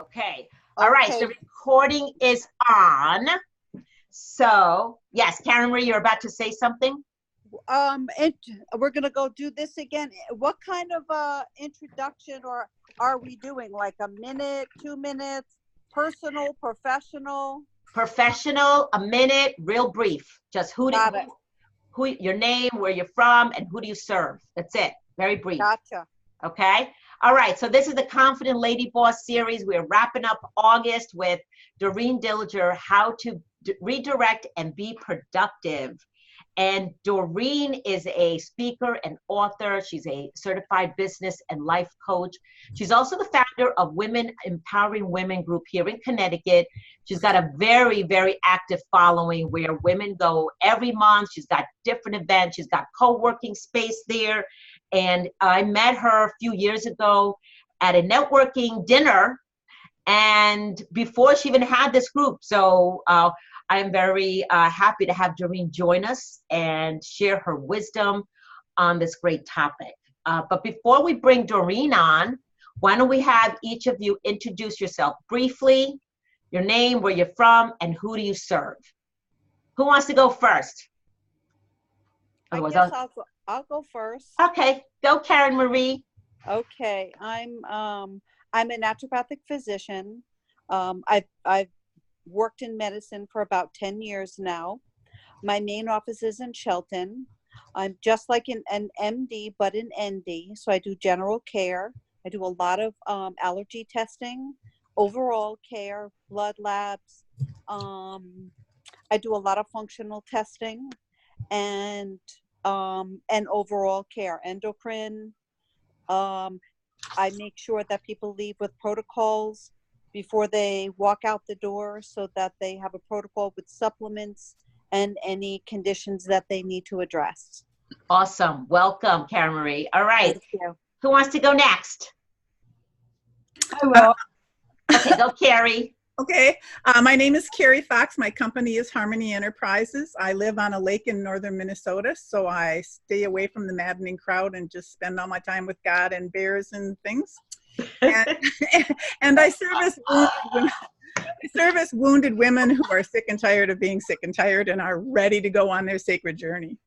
Okay. All right. Okay. The recording is on. So, yes, Karen Marie, you're about to say something? And we're gonna go do this again. What kind of introduction or are we doing? Like a minute, 2 minutes, personal, professional? Professional, a minute, real brief. Just Got it. who, your name, where you're from, and who do you serve? That's it. Very brief. Gotcha. Okay. All right. So this is the Confident Lady Boss series. We're wrapping up August with Doreen Dilger, how to redirect and be productive. And Doreen is a speaker and author. She's a certified business and life coach. She's also the founder of Women Empowering Women Group here in Connecticut. She's got a very, very active following where women go every month. She's got different events. She's got co-working space there. And I met her a few years ago at a networking dinner, and before she even had this group. So I am very happy to have Doreen join us and share her wisdom on this great topic. But before we bring Doreen on, why don't we have each of you introduce yourself briefly, your name, where you're from, and who do you serve? Who wants to go first? I guess I'll go first. Okay, go Karen Marie. Okay, I'm a naturopathic physician. I've worked in medicine for about 10 years now. My main office is in Shelton. I'm just like an MD, but an ND. So I do general care. I do a lot of allergy testing, overall care, blood labs. I do a lot of functional testing and overall care, endocrine. I make sure that people leave with protocols before they walk out the door so that they have a protocol with supplements and any conditions that they need to address. Awesome. Welcome, Karen Marie. All right. Thank you. Who wants to go next? I will. Okay, go Carrie. Okay, my name is Carrie Fox. My company is Harmony Enterprises. I live on a lake in northern Minnesota, so I stay away from the maddening crowd and just spend all my time with God and bears and things. And I service wounded women who are sick and tired of being sick and tired and are ready to go on their sacred journey.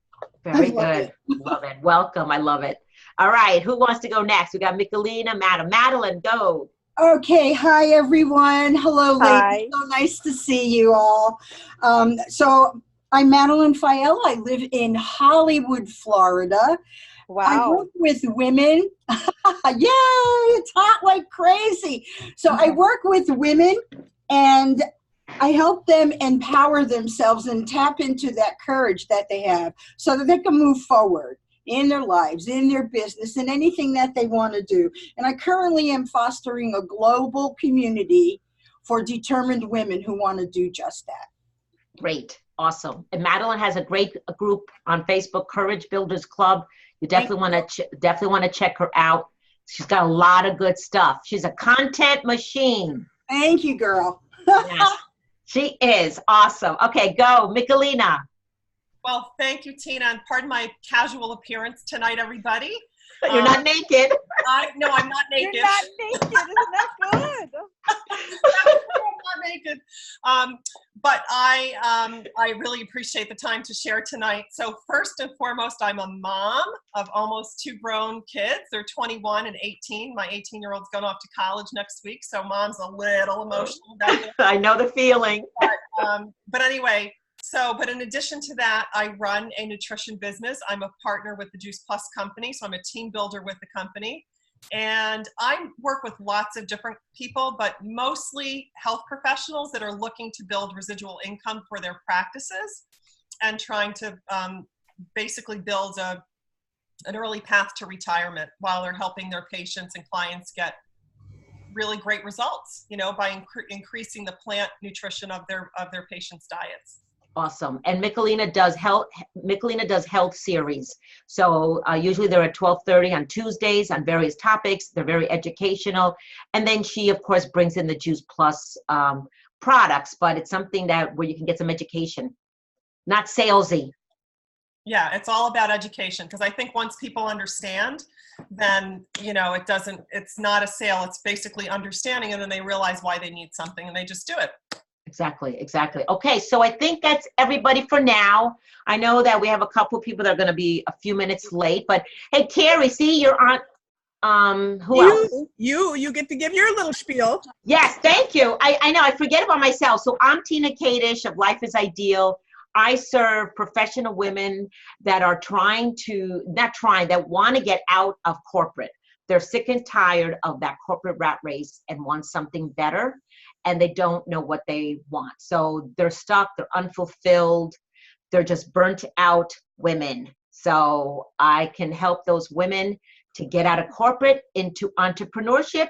Very good. Love it. Welcome. I love it. All right, who wants to go next? We got Michelina, Madeline, go. Okay, hi everyone. Hello, ladies. Hi. So nice to see you all. So I'm Madeline Fiella. I live in Hollywood, Florida. Wow. I work with women. Yay, it's hot like crazy. So I work with women and I help them empower themselves and tap into that courage that they have so that they can move forward in their lives, in their business, and anything that they want to do. And I currently am fostering a global community for determined women who want to do just that. Great. Awesome. And Madeline has a great group on Facebook, Courage Builders Club. You definitely want to check her out. She's got a lot of good stuff. She's a content machine. Thank you, girl. Yes, she is. Awesome. Okay, go, Michelina. Well, thank you, Tina, and pardon my casual appearance tonight, everybody. You're not naked. No, I'm not naked. You're not naked. Isn't that good? I'm not naked. But I really appreciate the time to share tonight. So first and foremost, I'm a mom of almost 2 grown kids. They're 21 and 18. My 18-year-old's going off to college next week, so mom's a little emotional about it. I know the feeling. But anyway, but in addition to that, I run a nutrition business. I'm a partner with the Juice Plus company, so I'm a team builder with the company. And I work with lots of different people, but mostly health professionals that are looking to build residual income for their practices and trying to basically build an early path to retirement while they're helping their patients and clients get really great results, by increasing the plant nutrition of their patients' diets. Awesome. And Michelina does health series. So usually they're at 12:30 on Tuesdays on various topics. They're very educational. And then she, of course, brings in the Juice Plus products, but it's something where you can get some education, not salesy. Yeah, it's all about education, because I think once people understand, then, you know, it's not a sale, it's basically understanding, and then they realize why they need something and they just do it. Exactly, exactly. Okay, so I think that's everybody for now. I know that we have a couple people that are going to be a few minutes late, but hey, Carrie, see, you're on, who else? You get to give your little spiel. Yes, thank you. I know, I forget about myself. So I'm Tina Kadish of Life is Ideal. I serve professional women that are that want to get out of corporate. They're sick and tired of that corporate rat race and want something better, and they don't know what they want. So they're stuck, they're unfulfilled, they're just burnt out women. So I can help those women to get out of corporate into entrepreneurship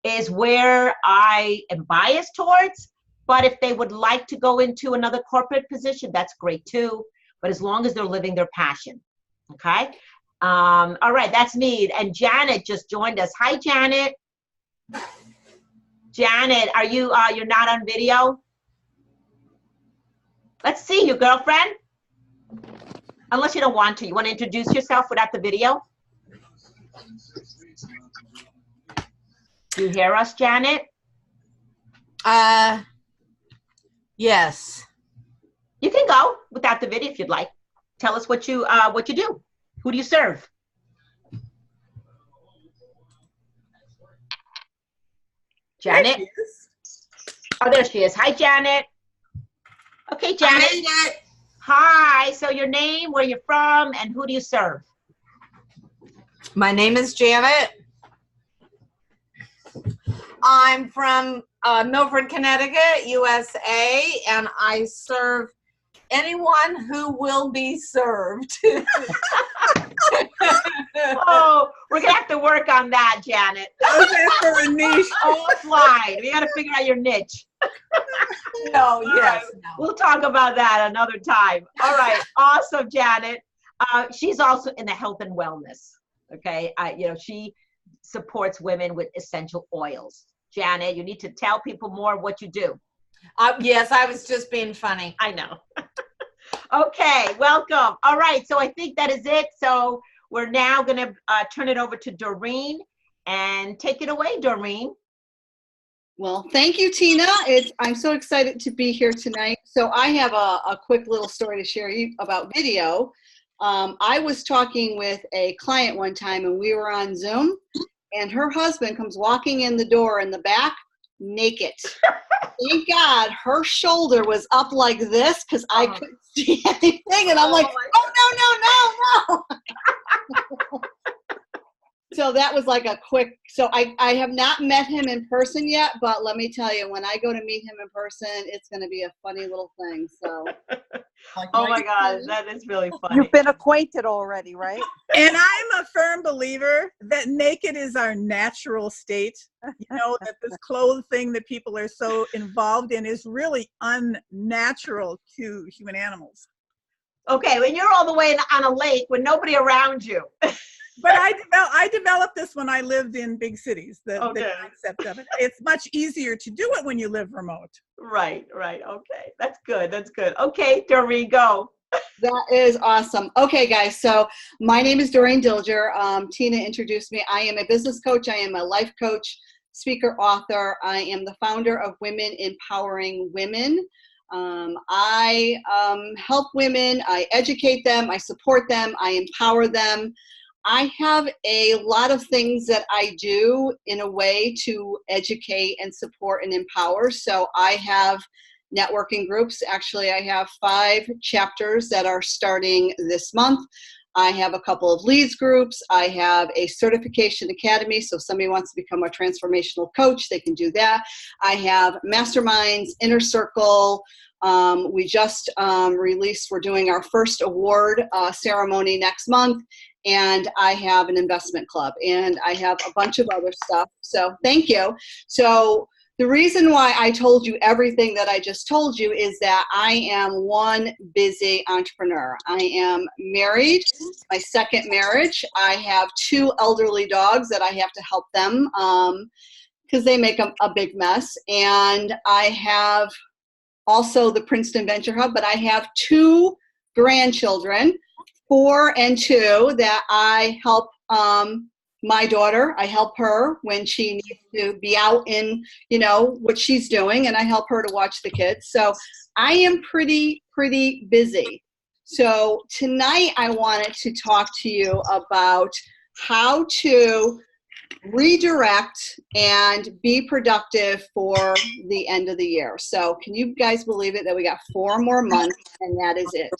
is where I am biased towards. But if they would like to go into another corporate position, that's great too. But as long as they're living their passion, okay? All right, that's me. And Janet just joined us. Hi, Janet. Janet, are you, you're not on video? Let's see you, girlfriend. Unless you don't want to. You want to introduce yourself without the video? Do you hear us, Janet? Yes. You can go without the video if you'd like. Tell us what you do. Who do you serve? Janet? There she is. Oh, there she is. Hi, Janet. Okay, Janet. I made it. Hi. So your name, where you're from, and who do you serve? My name is Janet. I'm from Milford, Connecticut, USA, and I serve anyone who will be served. Oh, we're gonna have to work on that, Janet. Okay, for a niche. Offline. We gotta figure out your niche. No, yes, right. no. We'll talk about that another time. All right. Awesome, Janet. She's also in the health and wellness. Okay. She supports women with essential oils. Janet, you need to tell people more what you do. Yes, I was just being funny. I know. Okay, welcome. All right, so I think that is it. So we're now going to turn it over to Doreen, and take it away, Doreen. Well, thank you, Tina. I'm so excited to be here tonight. So I have a quick little story to share about video. I was talking with a client one time, and we were on Zoom, and her husband comes walking in the door in the back, naked. Thank God her shoulder was up like this because I couldn't see anything. And I'm like, oh, no. So that was like a quick, so I have not met him in person yet, but let me tell you, when I go to meet him in person, it's going to be a funny little thing. So. Oh my gosh, that is really funny. You've been acquainted already, right? And I'm a firm believer that naked is our natural state. You know, that this clothes thing that people are so involved in is really unnatural to human animals. Okay, when you're all the way on a lake with nobody around you. But I developed this when I lived in big cities, the concept of it. It's much easier to do it when you live remote. Right. Okay, that's good. Okay, Doreen, go. That is awesome. Okay, guys, so my name is Doreen Dilger. Tina introduced me. I am a business coach. I am a life coach, speaker, author. I am the founder of Women Empowering Women. I help women. I educate them. I support them. I empower them. I have a lot of things that I do in a way to educate and support and empower. So I have networking groups. Actually, I have 5 chapters that are starting this month. I have a couple of leads groups. I have a certification academy. So if somebody wants to become a transformational coach, they can do that. I have masterminds, inner circle. We just released, we're doing our first award ceremony next month. And I have an investment club, and I have a bunch of other stuff. So thank you. So the reason why I told you everything that I just told you is that I am one busy entrepreneur. I am married, my second marriage. I have 2 elderly dogs that I have to help them because they make a big mess. And I have also the Princeton Venture Hub, but I have 2 grandchildren. 4 and 2 that I help my daughter. I help her when she needs to be out in, what she's doing, and I help her to watch the kids. So I am pretty busy. So tonight I wanted to talk to you about how to redirect and be productive for the end of the year. So can you guys believe it that we got 4 more months and that is it?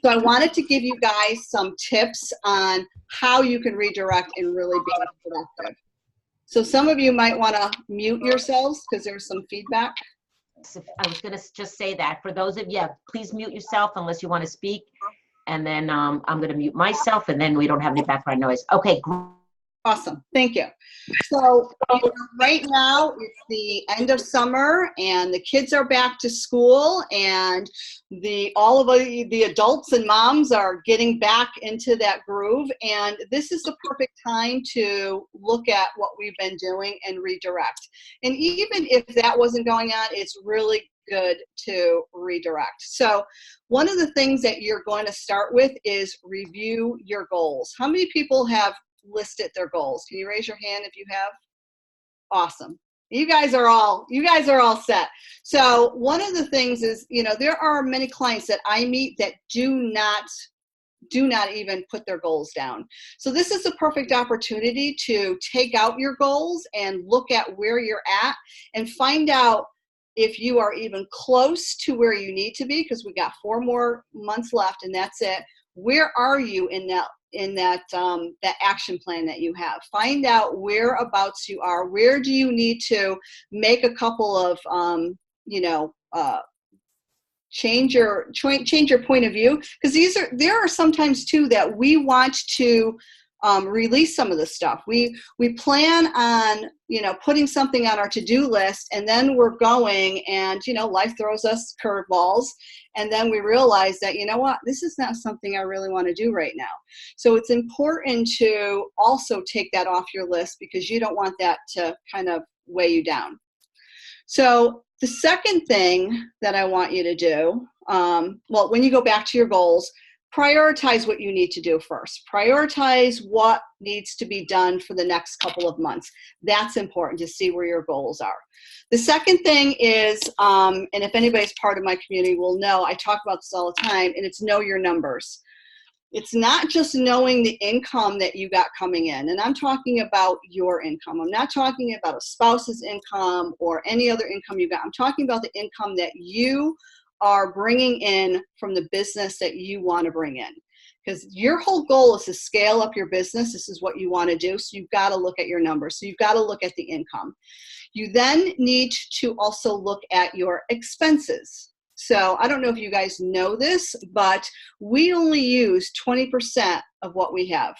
So I wanted to give you guys some tips on how you can redirect and really be productive. So some of you might want to mute yourselves because there's some feedback. I was going to just say that for those of you, please mute yourself unless you want to speak. And then I'm going to mute myself, and then we don't have any background noise. Okay, great. Awesome. Thank you. So right now it's the end of summer and the kids are back to school, and all of the adults and moms are getting back into that groove. And this is the perfect time to look at what we've been doing and redirect. And even if that wasn't going on, it's really good to redirect. So one of the things that you're going to start with is review your goals. How many people have listed their goals? Can you raise your hand if you have? Awesome. You guys are all set. So one of the things is, there are many clients that I meet that do not even put their goals down. So this is a perfect opportunity to take out your goals and look at where you're at and find out if you are even close to where you need to be, because we got 4 more months left and that's it. Where are you in that action plan that you have? Find out whereabouts you are. Where do you need to make a couple of, change your point of view? Because there are sometimes too that we want to release some of the stuff. We plan on, putting something on our to-do list, and then we're going and, life throws us curveballs. And then we realize that, this is not something I really want to do right now. So it's important to also take that off your list, because you don't want that to kind of weigh you down. So the second thing that I want you to do, when you go back to your goals, prioritize what you need to do first. Prioritize what needs to be done for the next couple of months. That's important to see where your goals are. The second thing is, and if anybody's part of my community will know, I talk about this all the time, and it's know your numbers. It's not just knowing the income that you got coming in, and I'm talking about your income. I'm not talking about a spouse's income or any other income you got. I'm talking about the income that you are bringing in from the business that you want to bring in. Because your whole goal is to scale up your business. This is what you want to do. So you've got to look at your numbers. So you've got to look at the income. You then need to also look at your expenses. So I don't know if you guys know this, but we only use 20% of what we have.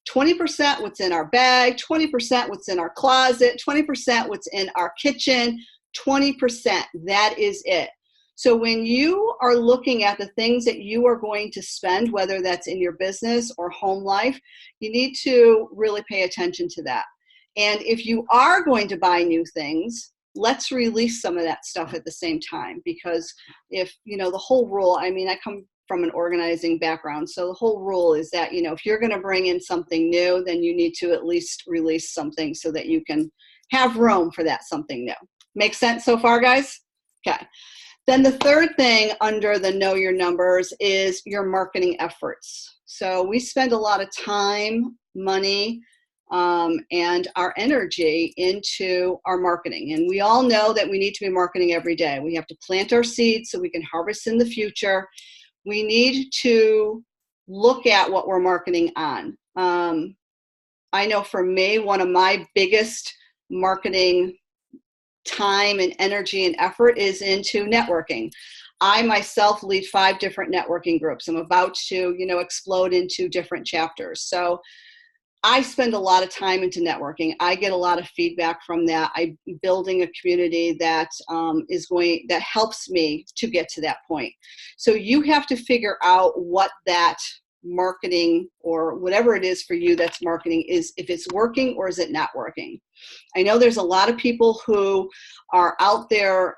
20% what's in our bag, 20% what's in our closet, 20% what's in our kitchen, 20%, that is it. So when you are looking at the things that you are going to spend, whether that's in your business or home life, you need to really pay attention to that. And if you are going to buy new things, let's release some of that stuff at the same time. Because if, the whole rule, I come from an organizing background. So the whole rule is that, if you're going to bring in something new, then you need to at least release something so that you can have room for that something new. Make sense so far, guys? Okay. Then the third thing under the know your numbers is your marketing efforts. So we spend a lot of time, money, and our energy into our marketing. And we all know that we need to be marketing every day. We have to plant our seeds so we can harvest in the future. We need to look at what we're marketing on. I know for me, one of my biggest marketing time and energy and effort is into networking. I myself lead 5 different networking groups. I'm about to, explode into different chapters. So I spend a lot of time into networking. I get a lot of feedback from that. I'm building a community that that helps me to get to that point. So you have to figure out what that marketing or whatever it is for you that's marketing is, if it's working or is it not working. I know there's a lot of people who are out there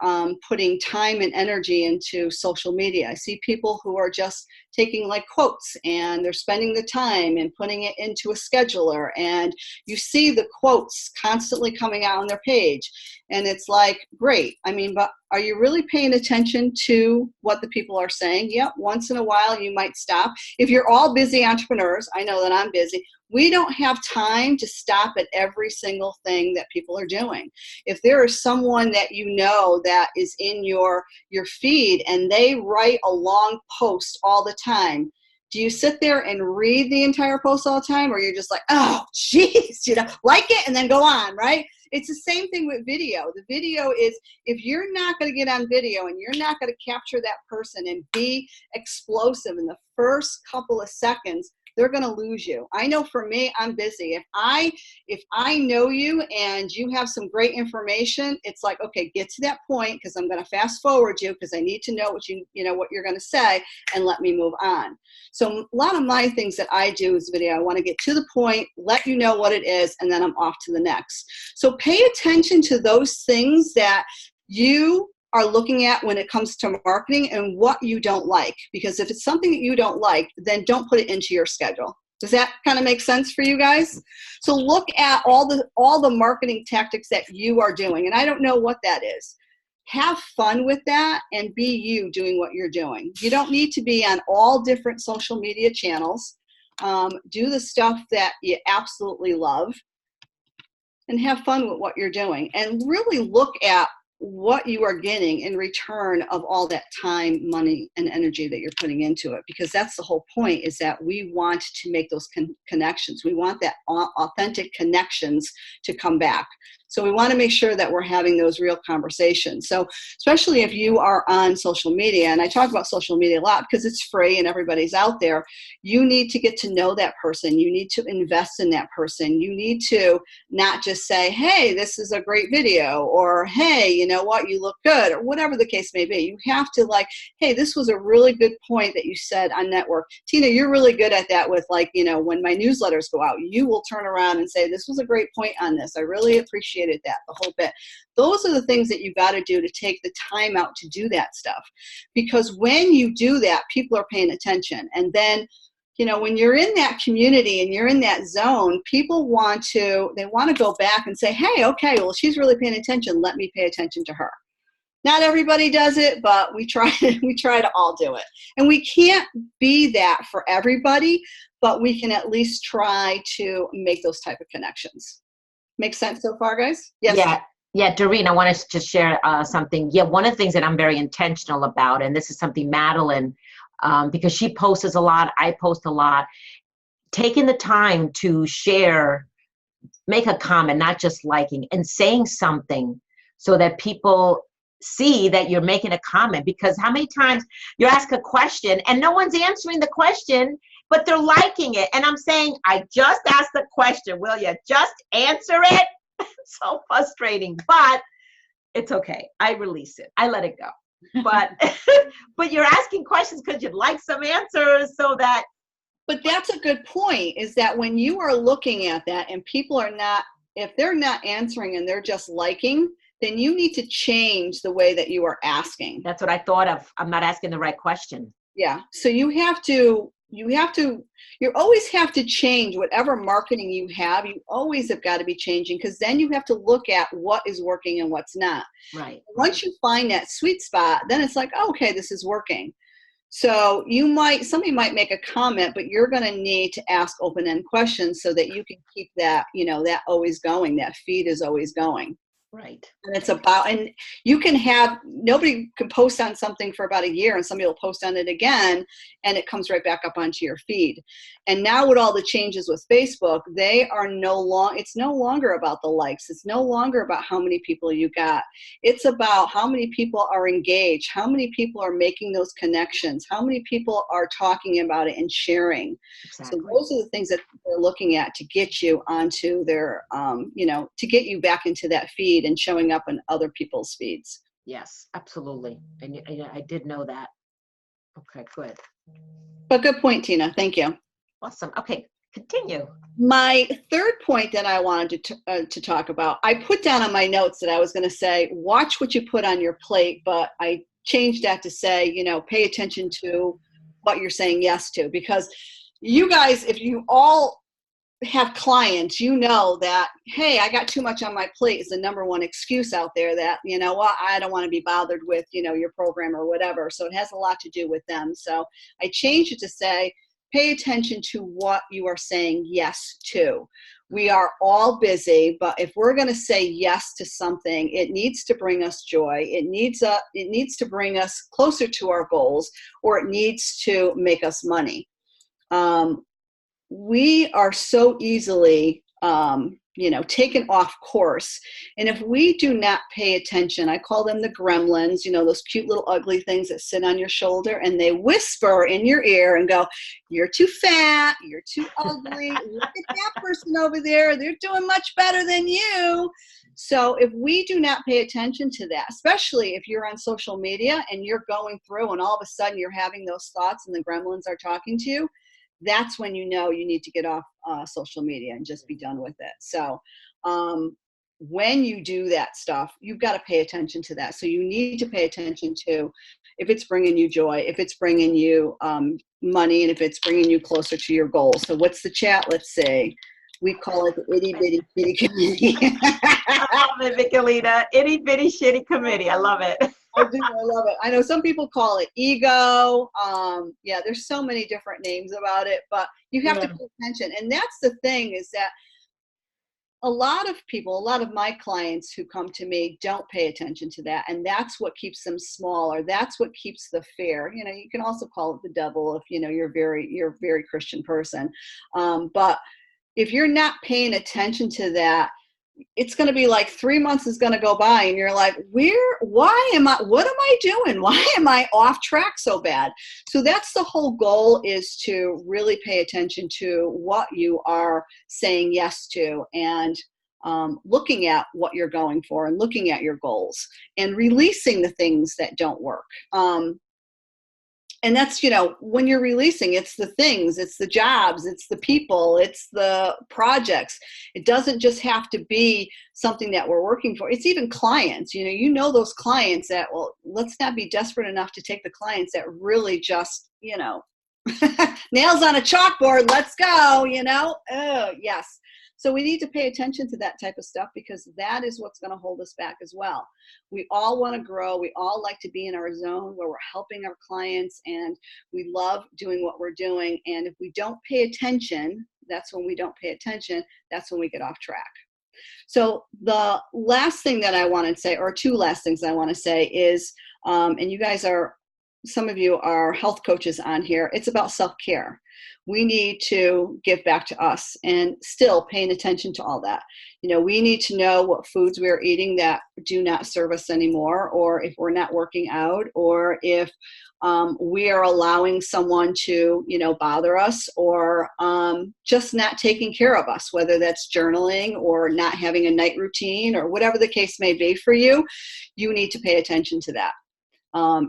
putting time and energy into social media. I see people who are just taking like quotes and they're spending the time and putting it into a scheduler, and you see the quotes constantly coming out on their page, and it's like, great. I mean, but are you really paying attention to what the people are saying? Yep, once in a while you might stop. If you're all busy entrepreneurs, I know that I'm busy, we don't have time to stop at every single thing that people are doing. If there is someone that you know that is in your feed and they write a long post all the time, do you sit there and read the entire post all the time, or you're just like, oh, geez, like it and then go on, right? It's the same thing with video. The video is, if you're not going to get on video and you're not going to capture that person and be explosive in the first couple of seconds, they're going to lose you. I know for me, I'm busy. If I know you and you have some great information, it's like, okay, get to that point, because I'm going to fast forward you because I need to know what what you're going to say, and let me move on. So a lot of my things that I do is video. I want to get to the point, let you know what it is, and then I'm off to the next. So pay attention to those things that you are looking at when it comes to marketing and what you don't like. Because if it's something that you don't like, then don't put it into your schedule. Does that kind of make sense for you guys? So look at all the marketing tactics that you are doing. And I don't know what that is. Have fun with that and be you doing what you're doing. You don't need to be on all different social media channels. Do the stuff that you absolutely love and have fun with what you're doing. And really look at what you are getting in return of all that time, money, and energy that you're putting into it. Because that's the whole point, is that we want to make those connections. We want that authentic connections to come back. So we want to make sure that we're having those real conversations. So especially if you are on social media, and I talk about social media a lot because it's free and everybody's out there, you need to get to know that person. You need to invest in that person. You need to not just say, hey, this is a great video, or hey, you know what, you look good, or whatever the case may be. You have to like, hey, this was a really good point that you said on Network. Tina, you're really good at that with when my newsletters go out, you will turn around and say, this was a great point on this. I really appreciated that, the whole bit. Those are the things that you got to do to take the time out to do that stuff. Because when you do that, people are paying attention. And then, when you're in that community and you're in that zone, people want to go back and say, hey, okay, well, she's really paying attention. Let me pay attention to her. Not everybody does it, but we try to all do it. And we can't be that for everybody, but we can at least try to make those type of connections. Make sense so far, guys? Yes. Yeah, Doreen, I want to just share something. Yeah, one of the things that I'm very intentional about, and this is something Madeline, because she posts a lot, I post a lot, taking the time to share, make a comment, not just liking, and saying something so that people see that you're making a comment. Because how many times you ask a question and no one's answering the question, but they're liking it. And I'm saying, I just asked the question. Will you just answer it? It's so frustrating, but it's okay. I release it. I let it go. But but you're asking questions because you'd like some answers so that. But that's a good point, is that when you are looking at that and people are not, if they're not answering and they're just liking, then you need to change the way that you are asking. That's what I thought of. I'm not asking the right question. Yeah. So you always have to change whatever marketing you have. You always have got to be changing, because then you have to look at what is working and what's not. Right. Once you find that sweet spot, then it's like, oh, okay, this is working. So somebody might make a comment, but you're going to need to ask open-end questions so that you can keep that, that always going, that feed is always going. Right. And it's about, and you can have, nobody can post on something for about a year and somebody will post on it again and it comes right back up onto your feed. And now with all the changes with Facebook, it's no longer about the likes. It's no longer about how many people you got. It's about how many people are engaged, how many people are making those connections, how many people are talking about it and sharing. Exactly. So those are the things that they're looking at to get you onto their, to get you back into that feed and showing up in other people's feeds. Yes, absolutely. And I did know that. Okay, good. But good point, Tina. Thank you. Awesome. Okay. Continue. My third point that I wanted to talk about, I put down on my notes that I was going to say, watch what you put on your plate, but I changed that to say, pay attention to what you're saying yes to, because you guys, if you all have clients, you know that, hey, I got too much on my plate is the number one excuse out there that, I don't want to be bothered with, your program or whatever. So it has a lot to do with them. So I changed it to say, pay attention to what you are saying yes to. We are all busy, but if we're going to say yes to something, it needs to bring us joy. It needs to bring us closer to our goals, or it needs to make us money. We are so easily, taken off course. And if we do not pay attention, I call them the gremlins, those cute little ugly things that sit on your shoulder and they whisper in your ear and go, you're too fat, you're too ugly, look at that person over there, they're doing much better than you. So if we do not pay attention to that, especially if you're on social media and you're going through and all of a sudden you're having those thoughts and the gremlins are talking to you, that's when you need to get off social media and just be done with it. So when you do that stuff, you've got to pay attention to that. So you need to pay attention to if it's bringing you joy, if it's bringing you money, and if it's bringing you closer to your goals. So what's the chat? Let's see. We call it the itty bitty shitty committee. I love it, Michelina. Itty bitty shitty committee. I love it. I do. I love it. I know some people call it ego. Yeah, there's so many different names about it, but you have to pay attention. And that's the thing, is that a lot of people, a lot of my clients who come to me don't pay attention to that. And that's what keeps them small, or that's what keeps the fear. You can also call it the devil if, you're a very Christian person. But if you're not paying attention to that, it's going to be like 3 months is going to go by and you're like, what am I doing? Why am I off track so bad? So that's the whole goal, is to really pay attention to what you are saying yes to, and looking at what you're going for and looking at your goals and releasing the things that don't work. And that's, when you're releasing, it's the things, it's the jobs, it's the people, it's the projects. It doesn't just have to be something that we're working for. It's even clients, those clients that, well, let's not be desperate enough to take the clients that really just, nails on a chalkboard, let's go, oh, yes. So we need to pay attention to that type of stuff, because that is what's going to hold us back as well. We all want to grow. We all like to be in our zone where we're helping our clients and we love doing what we're doing. And if we don't pay attention, that's when we don't pay attention. That's when we get off track. So the last thing that I want to say, or two last things I want to say is, and you guys some of you are health coaches on here, it's about self-care. We need to give back to us, and still paying attention to all that. We need to know what foods we're eating that do not serve us anymore, or if we're not working out, or if we are allowing someone to, bother us, or just not taking care of us, whether that's journaling or not having a night routine or whatever the case may be for you. You need to pay attention to that.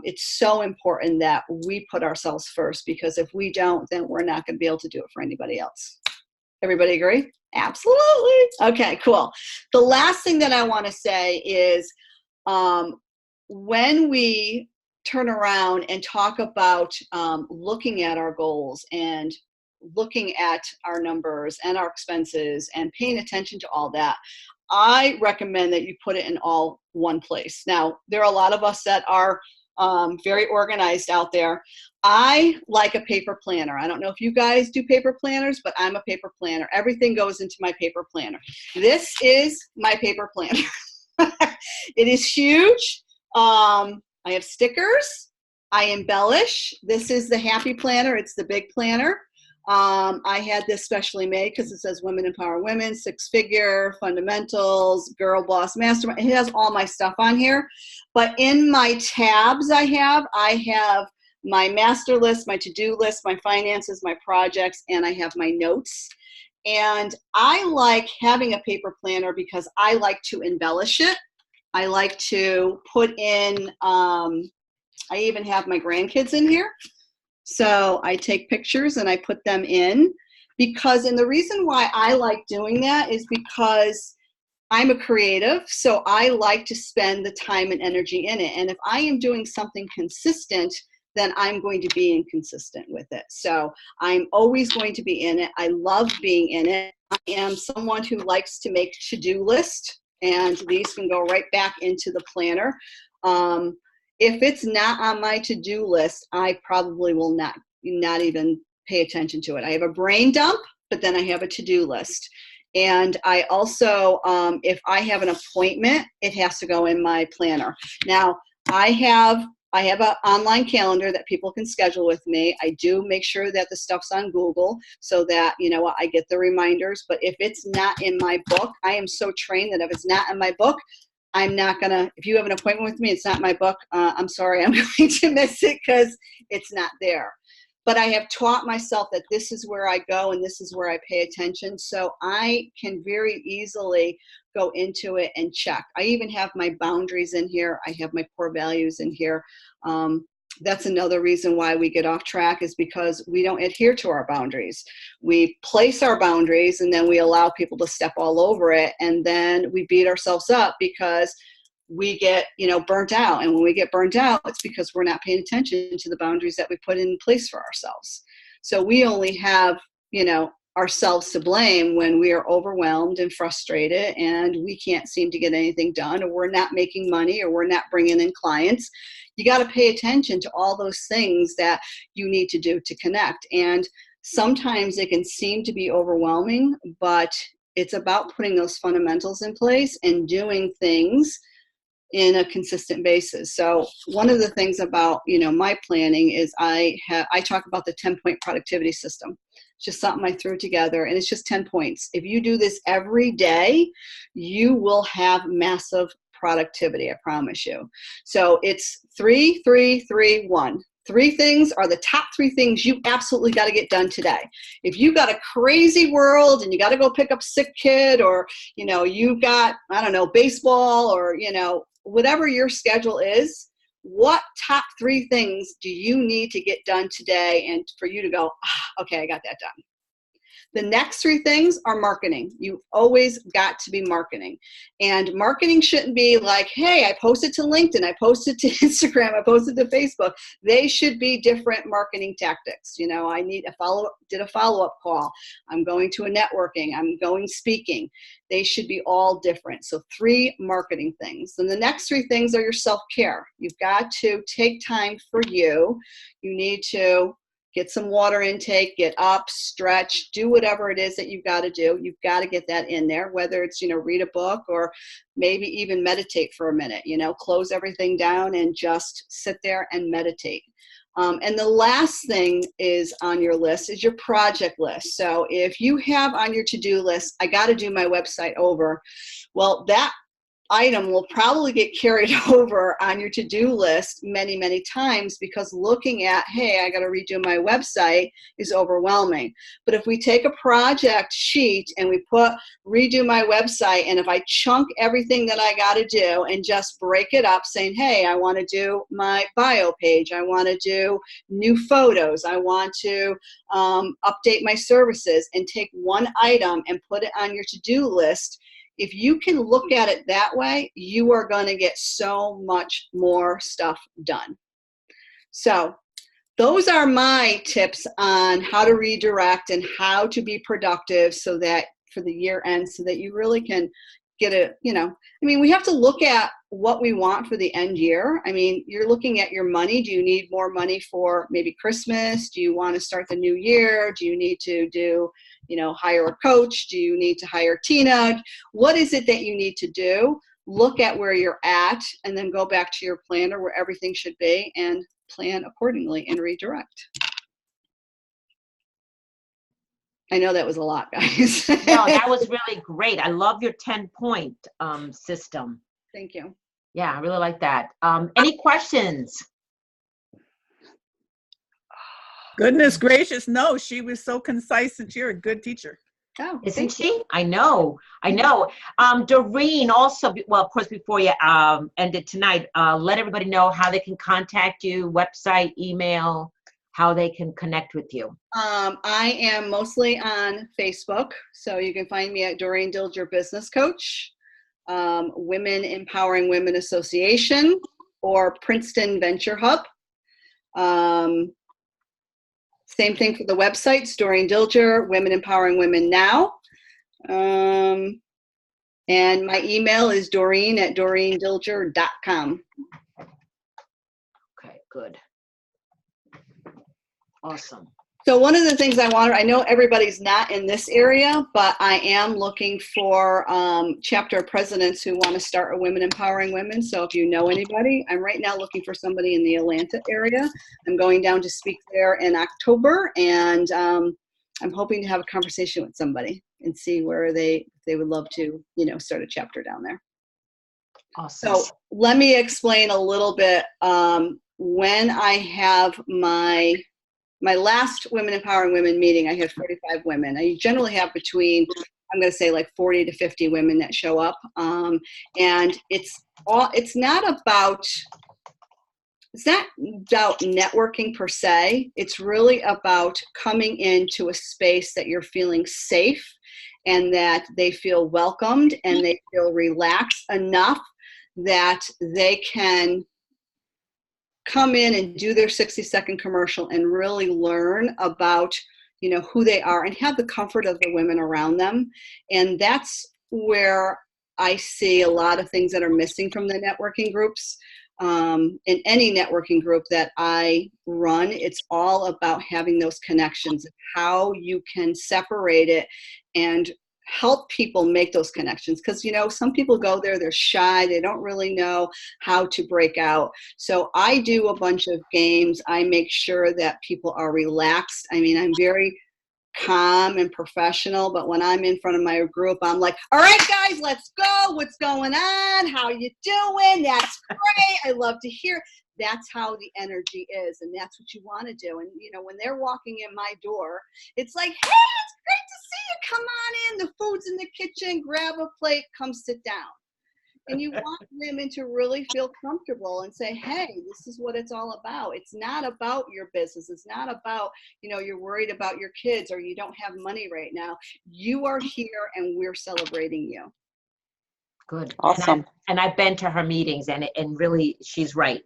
It's so important that we put ourselves first, because if we don't, then we're not going to be able to do it for anybody else. Everybody agree? Absolutely. Okay, cool. The last thing that I want to say is, when we turn around and talk about looking at our goals and looking at our numbers and our expenses and paying attention to all that, I recommend that you put it in all one place. Now, there are a lot of us that are very organized out there. I like a paper planner. I don't know if you guys do paper planners, but I'm a paper planner. Everything goes into my paper planner. This is my paper planner. It is huge. I have stickers. I embellish. This is the happy planner. It's the big planner. I had this specially made because it says Women Empower Women, 6-figure, fundamentals, girl boss, mastermind. It has all my stuff on here. But in my tabs I have my master list, my to-do list, my finances, my projects, and I have my notes. And I like having a paper planner because I like to embellish it. I like to put in, I even have my grandkids in here. So I take pictures and I put them in, because, and the reason why I like doing that is because I'm a creative, so I like to spend the time and energy in it. And if I am doing something consistent, then I'm going to be inconsistent with it. So I'm always going to be in it. I love being in it. I am someone who likes to make to-do lists, and these can go right back into the planner. If it's not on my to-do list, I probably will not even pay attention to it. I have a brain dump, but then I have a to-do list. And I also, if I have an appointment, it has to go in my planner. Now, I have an online calendar that people can schedule with me. I do make sure that the stuff's on Google so that, I get the reminders. But if it's not in my book, I am so trained that if it's not in my book, I'm not going to, if you have an appointment with me, it's not in my book, I'm sorry, I'm going to miss it because it's not there. But I have taught myself that this is where I go and this is where I pay attention. So I can very easily go into it and check. I even have my boundaries in here. I have my core values in here. That's another reason why we get off track, is because we don't adhere to our boundaries. We place our boundaries and then we allow people to step all over it. And then we beat ourselves up because we get, burnt out. And when we get burnt out, it's because we're not paying attention to the boundaries that we put in place for ourselves. So we only have, ourselves to blame when we are overwhelmed and frustrated and we can't seem to get anything done, or we're not making money, or we're not bringing in clients. You got to pay attention to all those things that you need to do to connect. And sometimes it can seem to be overwhelming, but it's about putting those fundamentals in place and doing things in a consistent basis. So one of the things about, my planning is I talk about the 10-point productivity system. It's just something I threw together, and it's just 10 points. If you do this every day, you will have massive productivity, I promise you. So it's 3, 3, 3, 1. 3 things are the top 3 things you absolutely got to get done today. If you got a crazy world and you got to go pick up sick kid, or, you've got, baseball, or, whatever your schedule is, what top 3 things do you need to get done today, and for you to go, okay, I got that done? The next 3 things are marketing. You've always got to be marketing. And marketing shouldn't be like, hey, I posted to LinkedIn, I posted to Instagram, I posted to Facebook. They should be different marketing tactics. I need did a follow-up call. I'm going to a networking. I'm going speaking. They should be all different. So 3 marketing things. Then the next 3 things are your self-care. You've got to take time for you. You need to get some water intake, get up, stretch, do whatever it is that you've got to do. You've got to get that in there, whether it's, read a book or maybe even meditate for a minute, close everything down and just sit there and meditate. And the last thing is on your list is your project list. So if you have on your to-do list, I got to do my website over, well, that item will probably get carried over on your to-do list many, many times, because looking at, hey, I got to redo my website is overwhelming. But if we take a project sheet and we put redo my website, and if I chunk everything that I got to do and just break it up, saying, hey, I want to do my bio page, I want to do new photos, I want to update my services, and take one item and put it on your to-do list, if you can look at it that way, you are going to get so much more stuff done. So those are my tips on how to redirect and how to be productive, so that for the year end, so that you really can get a, we have to look at what we want for the end year. You're looking at your money. Do you need more money for maybe Christmas? Do you want to start the new year? Do you need to do, hire a coach? Do you need to hire Tina? What is it that you need to do? Look at where you're at, and then go back to your planner where everything should be, and plan accordingly and redirect. I know that was a lot, guys. No, that was really great. I love your 10-point system. Thank you. Yeah, I really like that. Any questions? Goodness gracious, no, she was so concise, and you're a good teacher. Oh, Isn't she? I know. Doreen, also, well, of course, before you end it tonight, let everybody know how they can contact you, website, email. how they can connect with you. I am mostly on Facebook, so you can find me at Doreen Dilger Business Coach, Women Empowering Women Association, or Princeton Venture Hub. Same thing for the websites, Doreen Dilger, Women Empowering Women Now. And my email is doreen@doreendilger.com. Okay, good. Awesome. So one of the things I know everybody's not in this area, but I am looking for chapter presidents who want to start a Women Empowering Women. So if you know anybody, I'm right now looking for somebody in the Atlanta area. I'm going down to speak there in October, and I'm hoping to have a conversation with somebody and see where they would love to, start a chapter down there. Awesome. So let me explain a little bit. When I have my last Women Empowering Women meeting, I had 45 women. I generally have between, I'm going to say, like 40 to 50 women that show up. And it's not about networking per se. It's really about coming into a space that you're feeling safe and that they feel welcomed and they feel relaxed enough that they can come in and do their 60-second commercial and really learn about, who they are and have the comfort of the women around them. And that's where I see a lot of things that are missing from the networking groups. In any networking group that I run, it's all about having those connections, how you can separate it and help people make those connections. Because, some people go there, they're shy, they don't really know how to break out. So I do a bunch of games. I make sure that people are relaxed. I mean, I'm very calm and professional, but when I'm in front of my group, I'm like, all right, guys, let's go. What's going on? How you doing? That's great. I love to hear. That's how the energy is, and that's what you want to do. And, when they're walking in my door, it's like, hey, it's great to see you. Come on in. The food's in the kitchen. Grab a plate. Come sit down. And you want women to really feel comfortable and say, hey, this is what it's all about. It's not about your business. It's not about, you're worried about your kids or you don't have money right now. You are here and we're celebrating you. Good. Awesome. And I've been to her meetings, and really, she's right.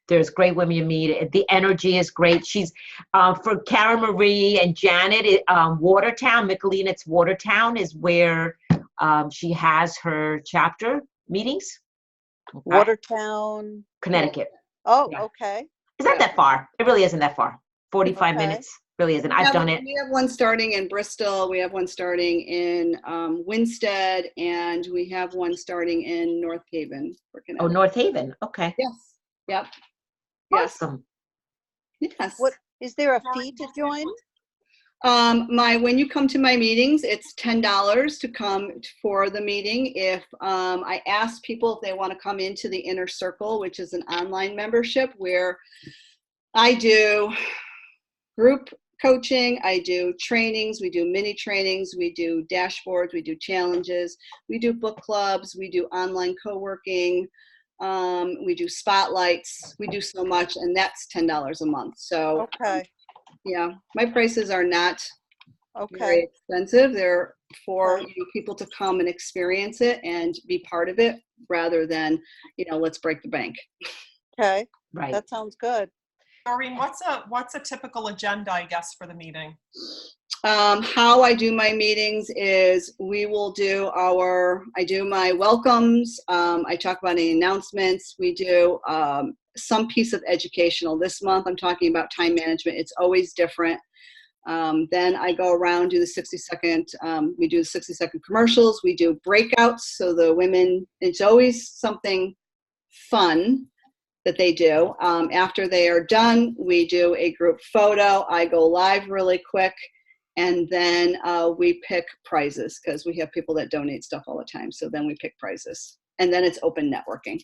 There's great women you meet. The energy is great. She's for Karen Marie and Janet. Watertown, Michelinet's Watertown is where she has her chapter meetings. Okay. Watertown, Connecticut. Oh, Yeah. okay. It's not that far. It really isn't that far. 45 minutes. Really isn't. I've done it. We have one starting in Bristol. We have one starting in Winstead, and we have one starting in North Haven. Oh, North Haven. Okay. Yes. Yep. Awesome. Yes. What is there a fee to join? When you come to my meetings, it's $10 to come for the meeting. If I ask people if they want to come into the Inner Circle, which is an online membership where I do group coaching, I do trainings, we do mini trainings, we do dashboards, we do challenges, we do book clubs, we do online co-working, we do spotlights, we do so much, and that's $10 a month. So Okay. yeah, my prices are not Okay. very expensive. They're for people to come and experience it and be part of it rather than, let's break the bank. Okay. Right. That sounds good. Doreen, what's a typical agenda, I guess, for the meeting? How I do my meetings is I do my welcomes. I talk about any announcements. We do some piece of educational. This month I'm talking about time management. It's always different. Then I go around, do the 60-second, we do the 60-second commercials. We do breakouts. So the women, it's always something fun that they do. After they are done, we do a group photo. I go live really quick. And then we pick prizes because we have people that donate stuff all the time. So then we pick prizes. And then it's open networking.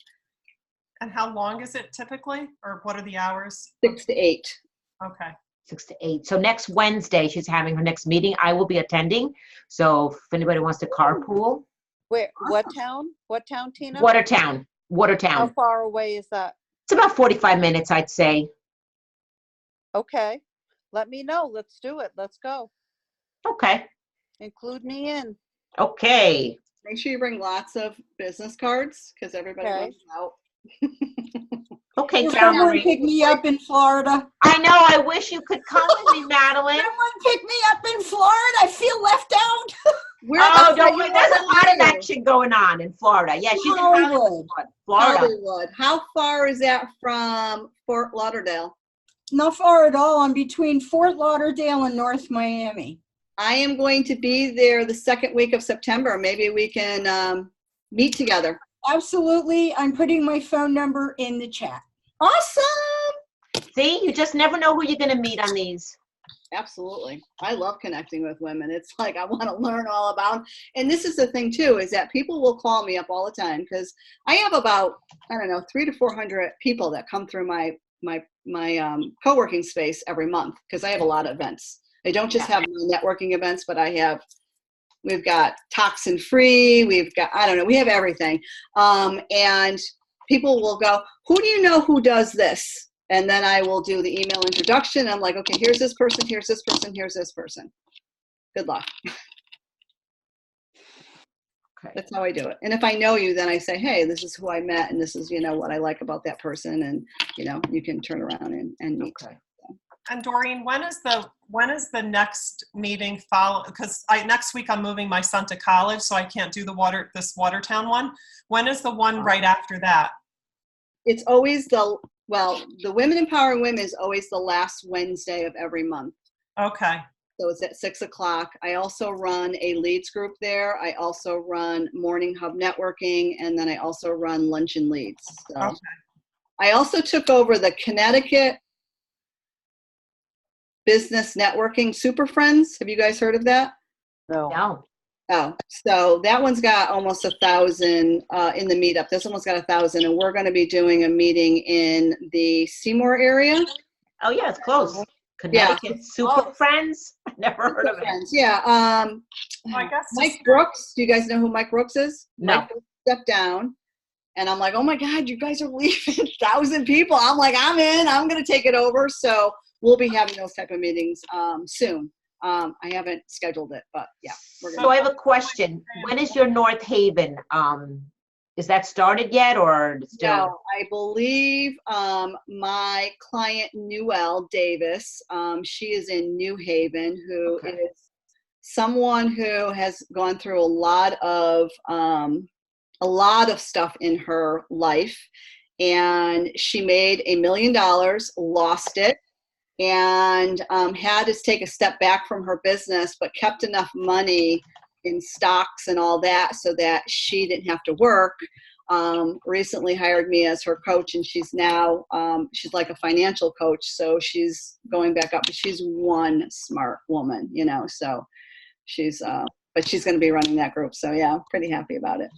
And how long is it typically? Or what are the hours? 6 to 8. Okay. 6 to 8. So next Wednesday, she's having her next meeting. I will be attending. So if anybody wants to carpool. Where? What town? What town, Tina? Watertown. How far away is that? It's about 45 minutes, I'd say. Okay. Let me know. Let's do it. Let's go. Okay. Include me in. Okay. Make sure you bring lots of business cards because everybody Okay. loves out. Okay, Will Karen someone Marie. pick me up in Florida? I know. I wish you could come with me, Madeline. Someone pick me up in Florida. I feel left out. Oh, don't worry. There's a lot of action going on in Florida. Yeah, she's in Hollywood, Florida. Hollywood. How far is that from Fort Lauderdale? Not far at all. I'm between Fort Lauderdale and North Miami. I am going to be there the second week of September. Maybe we can meet together. Absolutely. I'm putting my phone number in the chat. Awesome. See, you just never know who you're going to meet on these. Absolutely. I love connecting with women. It's like I want to learn all about. And this is the thing too, is that people will call me up all the time because I have about, I don't know, 300 to 400 people that come through my co-working space every month because I have a lot of events. I don't just have networking events, but we've got toxin free, we've got, I don't know, we have everything. And people will go, who do you know who does this? And then I will do the email introduction. I'm like, okay, here's this person, here's this person, here's this person. Good luck. Okay. That's how I do it. And if I know you, then I say, hey, this is who I met, and this is, what I like about that person, and you can turn around and meet. Okay. And Doreen, when is the next meeting follow? Because next week I'm moving my son to college, so I can't do this Watertown one. When is the one right after that? It's always the Women Empowering Women is always the last Wednesday of every month. Okay. So it's at 6:00. I also run a leads group there. I also run Morning Hub Networking, and then I also run Lunch and Leads. So Okay. I also took over the Connecticut Business Networking Super Friends. Have you guys heard of that? No. Oh, so that one's got almost 1,000 in the meetup. This one's got 1,000, and we're going to be doing a meeting in the Seymour area. Oh, yeah, it's close. Connecticut Super Friends? Never heard of it. Friends. Yeah. I guess Mike Brooks. Do you guys know who Mike Brooks is? No. Mike Brooks stepped down, and I'm like, oh my God, you guys are leaving 1,000 people. I'm like, I'm in. I'm going to take it over. So we'll be having those type of meetings soon. I haven't scheduled it, but yeah. So I have a question. When is your North Haven? Is that started yet, or still? No, I believe my client Newell Davis, she is in New Haven, who is someone who has gone through a lot of stuff in her life, and she made $1 million, lost it, and had to take a step back from her business, but kept enough money in stocks and all that so that she didn't have to work. Recently hired me as her coach, and she's now she's like a financial coach, so she's going back up. She's one smart woman, so she's but she's going to be running that group, so yeah, pretty happy about it.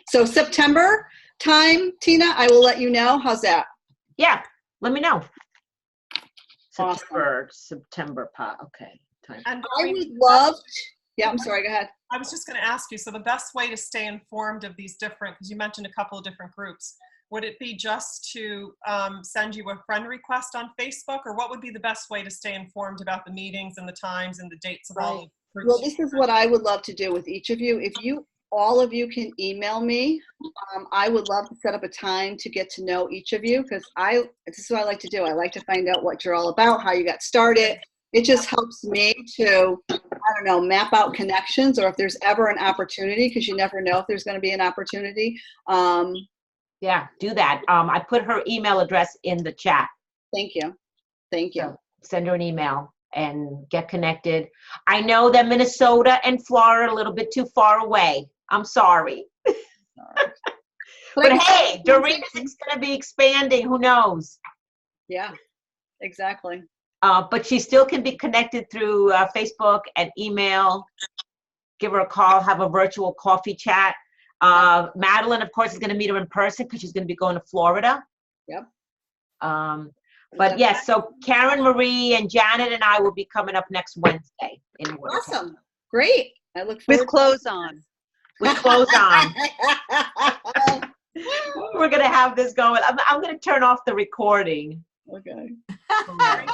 So September time, Tina, I will let you know. How's that? Yeah, let me know. Awesome. September pot. Okay. Time. And I would love. Yeah, I'm sorry. Go ahead. I was just going to ask you, so the best way to stay informed of these different, because you mentioned a couple of different groups, would it be just to send you a friend request on Facebook, or what would be the best way to stay informed about the meetings and the times and the dates of all the groups? Well, this is what I would love to do with each of you. If all of you can email me, I would love to set up a time to get to know each of you, because this is what I like to do. I like to find out what you're all about, how you got started. It just helps me to, map out connections, or if there's ever an opportunity, because you never know if there's going to be an opportunity. Yeah, do that. I put her email address in the chat. Thank you. Thank you. So send her an email and get connected. I know that Minnesota and Florida are a little bit too far away. I'm sorry. But hey, Doreen is going to be expanding. Who knows? Yeah, exactly. But she still can be connected through Facebook and email. Give her a call, have a virtual coffee chat. Madeline, of course, is going to meet her in person because she's going to be going to Florida. Yep. But yes, so Karen Marie and Janet and I will be coming up next Wednesday in Watertown. Awesome. Great. I look forward With clothes on. With clothes on. We're going to have this going. I'm going to turn off the recording. Okay. Correct.